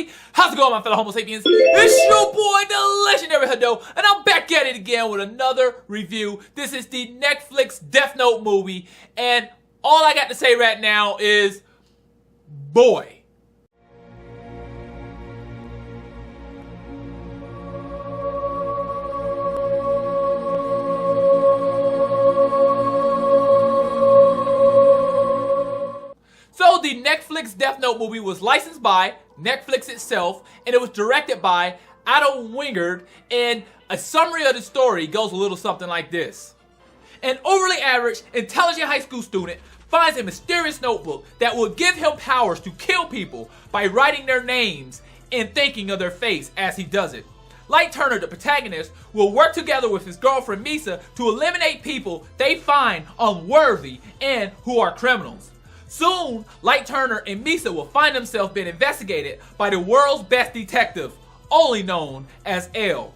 everybody! How's it going, my fellow Homo sapiens? It's your boy, the legendary Hadou, and I'm back at it again with another review. This is the Netflix Death Note movie, and all I got to say right now is, boy. So the Netflix Death Note movie was licensed by Netflix itself, and it was directed by Hadou Wingard, and a summary of the story goes a little something like this. An overly average, intelligent high school student finds a mysterious notebook that will give him powers to kill people by writing their names and thinking of their face as he does it. Light Turner, the protagonist, will work together with his girlfriend Misa to eliminate people they find unworthy and who are criminals. Soon, Light Turner and Misa will find themselves being investigated by the world's best detective, only known as L.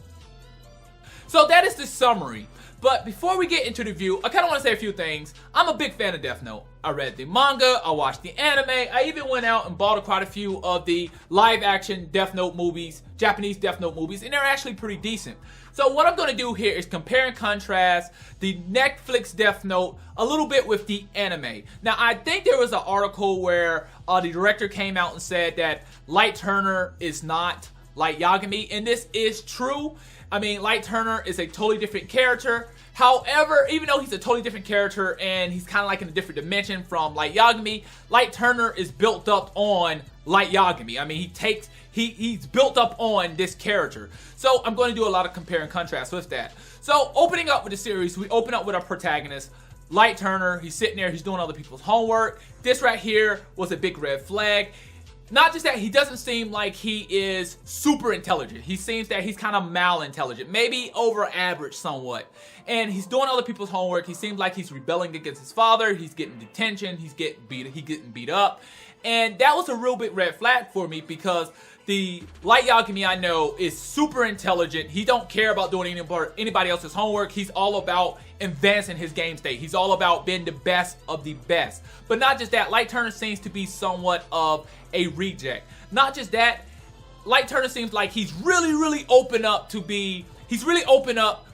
So that is the summary. But before we get into the review, I kind of want to say a few things. I'm a big fan of Death Note. I read the manga, I watched the anime, I even went out and bought quite a few of the live-action Death Note movies, Japanese Death Note movies, and they're actually pretty decent. So what I'm going to do here is compare and contrast the Netflix Death Note a little bit with the anime. Now, I think there was an article where the director came out and said that Light Turner is not Light Yagami, and this is true. I mean, Light Turner is a totally different character. However, even though he's a totally different character and he's kind of like in a different dimension from Light Yagami, Light Turner is built up on Light Yagami. I mean, he's built up on this character. So I'm going to do a lot of compare and contrast with that. So opening up with the series, we open up with our protagonist, Light Turner. He's sitting there, he's doing other people's homework. This right here was a big red flag. Not just that, he doesn't seem like he is super intelligent. He seems that he's kind of malintelligent, maybe over average somewhat. And he's doing other people's homework. He seems like he's rebelling against his father. He's getting detention. He's getting beat up. And that was a real big red flag for me because the Light Yagami I know is super intelligent. He don't care about doing anybody else's homework. He's all about advancing his game state. He's all about being the best of the best. But not just that, Light Turner seems to be somewhat of a reject. Not just that, Light Turner seems like he's really open up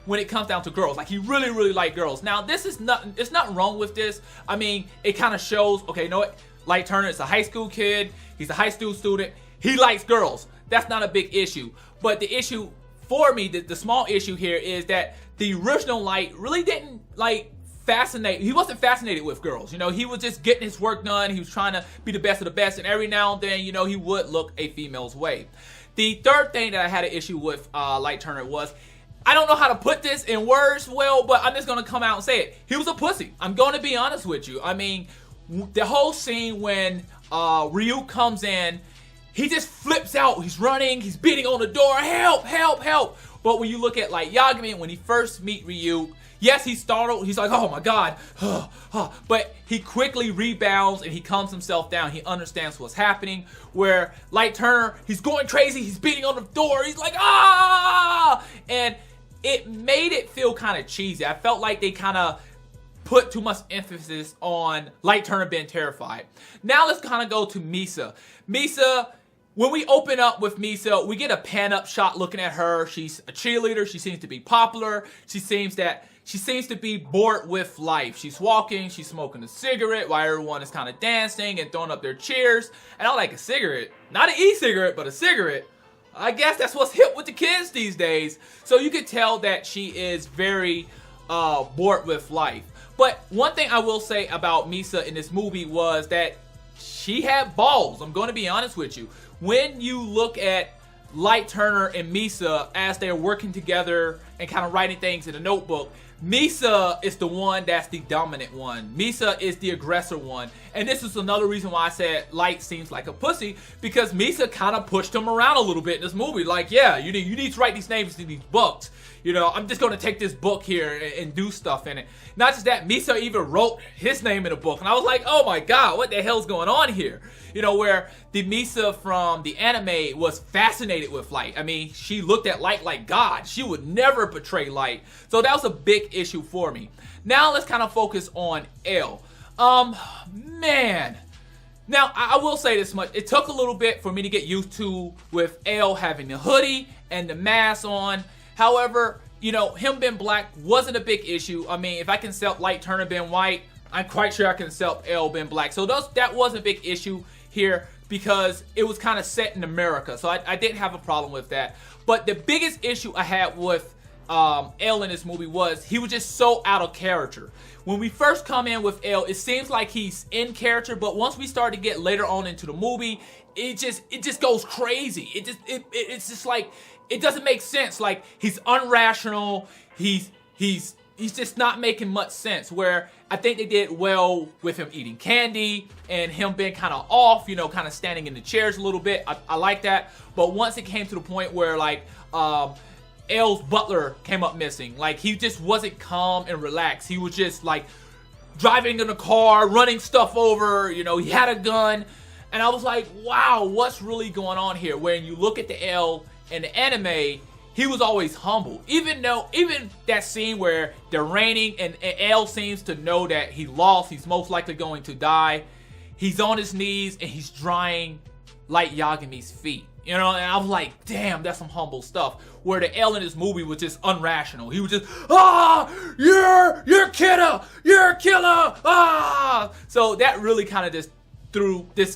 when it comes down to girls. Like he really like girls. Now there's nothing wrong with this. I mean, it kind of shows, okay, you know what? Light Turner is a high school kid. He's a high school student. He likes girls. That's not a big issue. But the issue for me, the small issue here is that the original Light really didn't he wasn't fascinated with girls. You know, he was just getting his work done. He was trying to be the best of the best, and every now and then, you know, he would look a female's way. The third thing that I had an issue with Light Turner was, I don't know how to put this in words well, but I'm just going to come out and say it. He was a pussy. I'm going to be honest with you. I mean, the whole scene when Ryu comes in, he just flips out. He's running. He's beating on the door. Help, help, help. But when you look at Light Yagami, when he first meet Ryu, yes, he's startled. He's like, oh my God. But he quickly rebounds and he calms himself down. He understands what's happening. Where Light Turner, he's going crazy. He's beating on the door. He's like, ah! And it made it feel kind of cheesy. I felt like they kind of put too much emphasis on Light Turner being terrified. Now let's kind of go to Misa. Misa, when we open up with Misa, we get a pan-up shot looking at her. She's a cheerleader. She seems to be popular. She seems to be bored with life. She's walking. She's smoking a cigarette while everyone is kind of dancing and throwing up their cheers. And I like a cigarette. Not an e-cigarette, but a cigarette. I guess that's what's hip with the kids these days. So you could tell that she is very bored with life. But one thing I will say about Misa in this movie was that she had balls. I'm going to be honest with you. When you look at Light Turner and Misa as they're working together and kind of writing things in a notebook, Misa is the one that's the dominant one. Misa is the aggressor one. And this is another reason why I said Light seems like a pussy, because Misa kind of pushed him around a little bit in this movie. Like, yeah, you need to write these names in these books. You know, I'm just going to take this book here and do stuff in it. Not just that, Misa even wrote his name in a book. And I was like, oh my God, what the hell's going on here? You know, where the Misa from the anime was fascinated with Light. I mean, she looked at Light like God. She would never betray Light. So that was a big issue for me. Now let's kind of focus on L. Man, Now, I will say this much. It took a little bit for me to get used to with L having the hoodie and the mask on. However, you know, him being black wasn't a big issue. I mean, if I can accept Light Turner being white, I'm quite sure I can accept L being black. So that wasn't a big issue here because it was kind of set in America. So I didn't have a problem with that. But the biggest issue I had with L in this movie was he was just so out of character. When we first come in with L, it seems like he's in character, but once we start to get later on into the movie, it just goes crazy. It's just like, it doesn't make sense. Like, he's unrational. He's just not making much sense. Where I think they did well with him eating candy and him being kind of off, you know, kind of standing in the chairs a little bit. I like that. But once it came to the point where like L's butler came up missing, like he just wasn't calm and relaxed. He was just like driving in a car, running stuff over, you know, he had a gun. And I was like, wow, what's really going on here? When you look at the L in the anime, he was always humble. Even that scene where they're raining and L seems to know that he lost, he's most likely going to die. He's on his knees and he's drying Light Yagami's feet. You know, and I was like, damn, that's some humble stuff. Where the L in this movie was just unrational. He was just, you're a killer, So that really kind of just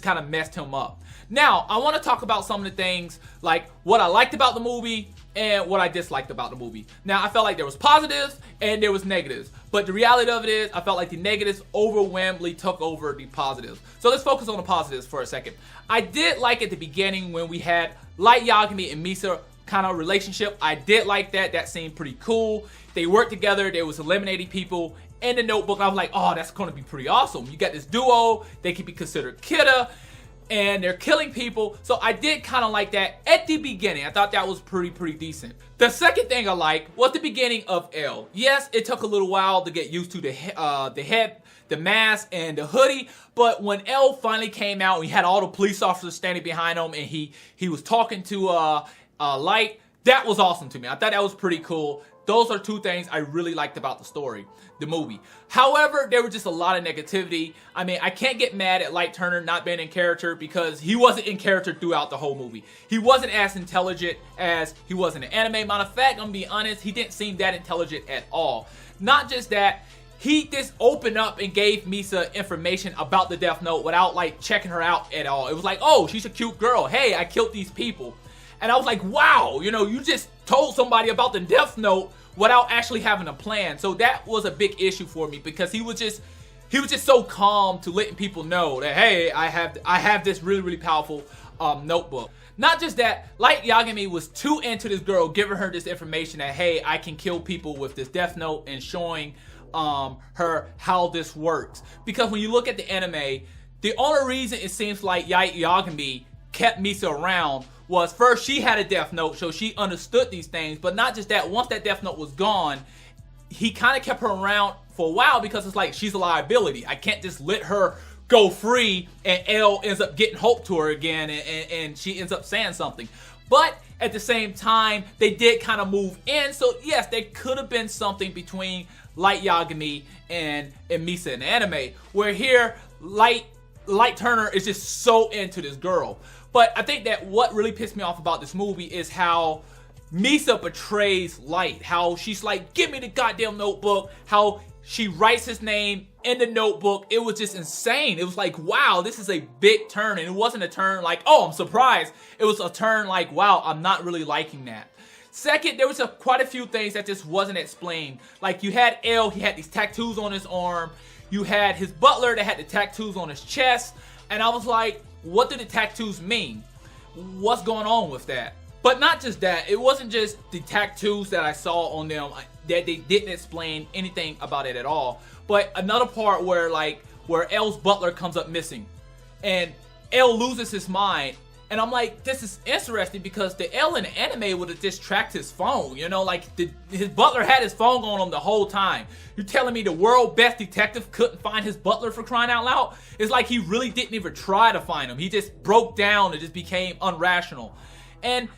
kind of messed him up. Now, I want to talk about some of the things, like what I liked about the movie and what I disliked about the movie. Now, I felt like there was positives and there was negatives. But the reality of it is, I felt like the negatives overwhelmingly took over the positives. So let's focus on the positives for a second. I did like at the beginning when we had Light Yagami and Misa kind of relationship. I did like that. That seemed pretty cool. They worked together. They was eliminating people in the notebook. I was like, oh, that's going to be pretty awesome. You got this duo. They could be considered kidda. And they're killing people. So I did kind of like that at the beginning. I thought that was pretty decent. The second thing I liked was the beginning of L. Yes, it took a little while to get used to the head, the mask, and the hoodie. But when L finally came out, we had all the police officers standing behind him, and he was talking to Light. That was awesome to me. I thought that was pretty cool. Those are two things I really liked about the story, the movie. However, there was just a lot of negativity. I mean, I can't get mad at Light Turner not being in character because he wasn't in character throughout the whole movie. He wasn't as intelligent as he was in the anime. Matter of fact, I'm gonna be honest, he didn't seem that intelligent at all. Not just that, he just opened up and gave Misa information about the Death Note without like checking her out at all. It was like, oh, she's a cute girl. Hey, I killed these people. And I was like, wow, you know, you just told somebody about the Death Note without actually having a plan. So that was a big issue for me because he was just so calm to letting people know that, hey, I have this really powerful notebook. Not just that, Light Yagami was too into this girl, giving her this information that, hey, I can kill people with this Death Note, and showing her how this works. Because when you look at the anime, the only reason it seems like Light Yagami kept Misa around was first she had a Death Note, so she understood these things. But not just that, once that Death Note was gone, he kind of kept her around for a while because it's like, she's a liability. I can't just let her go free and L ends up getting hope to her again, and she ends up saying something. But at the same time, they did kind of move in. So yes, there could have been something between Light Yagami and Misa in the anime, where here Light Turner is just so into this girl. But I think that what really pissed me off about this movie is how Misa betrays Light. How she's like, give me the goddamn notebook. How she writes his name in the notebook. It was just insane. It was like, wow, this is a big turn. And it wasn't a turn like, oh, I'm surprised. It was a turn like, wow, I'm not really liking that. Second, there was quite a few things that just wasn't explained. Like, you had L, he had these tattoos on his arm. You had his butler that had the tattoos on his chest. And I was like, what do the tattoos mean? What's going on with that? But not just that, it wasn't just the tattoos that I saw on them that they didn't explain anything about it at all. But another part where L's butler comes up missing and L loses his mind. And I'm like, this is interesting because the L in the anime would have just tracked his phone. You know, like his butler had his phone on him the whole time. You're telling me the world best detective couldn't find his butler, for crying out loud? It's like he really didn't even try to find him. He just broke down and just became irrational. And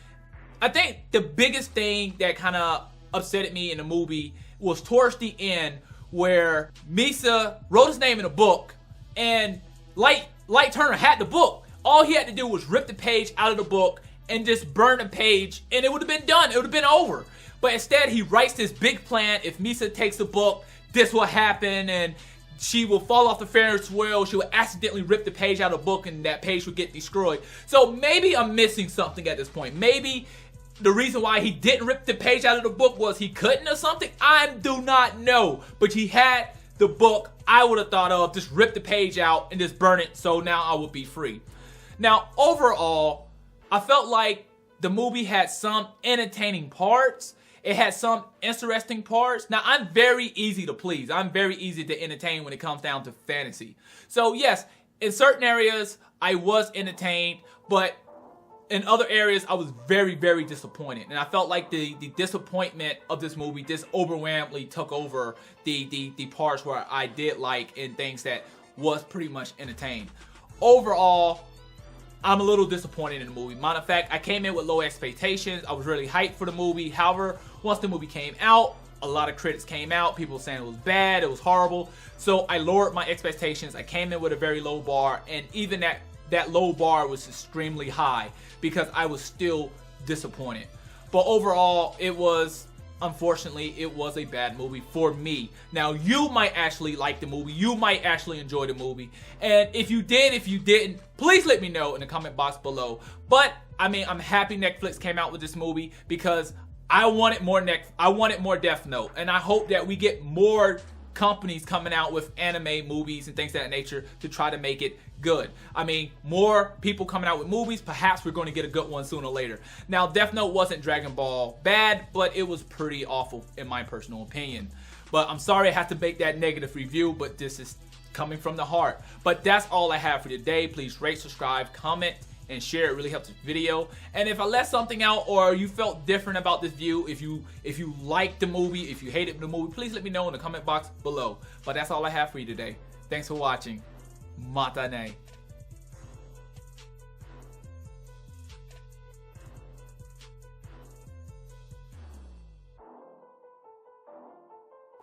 I think the biggest thing that kind of upset me in the movie was towards the end where Misa wrote his name in a book and Light Light Turner had the book. All he had to do was rip the page out of the book and just burn the page, and it would have been done. It would have been over. But instead, he writes this big plan. If Misa takes the book, this will happen, and she will fall off the Ferris wheel. She will accidentally rip the page out of the book, and that page will get destroyed. So maybe I'm missing something at this point. Maybe the reason why he didn't rip the page out of the book was he couldn't or something. I do not know. But he had the book. I would have thought of just rip the page out and just burn it, so now I would be free. Now, overall, I felt like the movie had some entertaining parts. It had some interesting parts. Now, I'm very easy to please. I'm very easy to entertain when it comes down to fantasy. So, yes, in certain areas, I was entertained, but in other areas, I was very, very disappointed. And I felt like the disappointment of this movie just overwhelmingly took over the parts where I did like and things that was pretty much entertained. Overall, I'm a little disappointed in the movie. Matter of fact, I came in with low expectations. I was really hyped for the movie. However, once the movie came out, a lot of critics came out. People were saying it was bad, it was horrible. So I lowered my expectations. I came in with a very low bar, and even that low bar was extremely high because I was still disappointed. But overall, unfortunately, it was a bad movie for me. Now, you might actually like the movie. You might actually enjoy the movie. And if you did, if you didn't, please let me know in the comment box below. But, I mean, I'm happy Netflix came out with this movie because I wanted more Death Note. And I hope that we get more companies coming out with anime movies and things of that nature to try to make it good. I mean, more people coming out with movies, perhaps we're going to get a good one sooner or later. Now, Death Note wasn't Dragon Ball bad, but it was pretty awful in my personal opinion. But I'm sorry I have to make that negative review, but this is coming from the heart. But that's all I have for today. Please rate, subscribe, comment, and share. It really helps this video. And if I left something out or you felt different about this view, if you liked the movie, if you hated the movie, please let me know in the comment box below. But that's all I have for you today. Thanks for watching. Matane.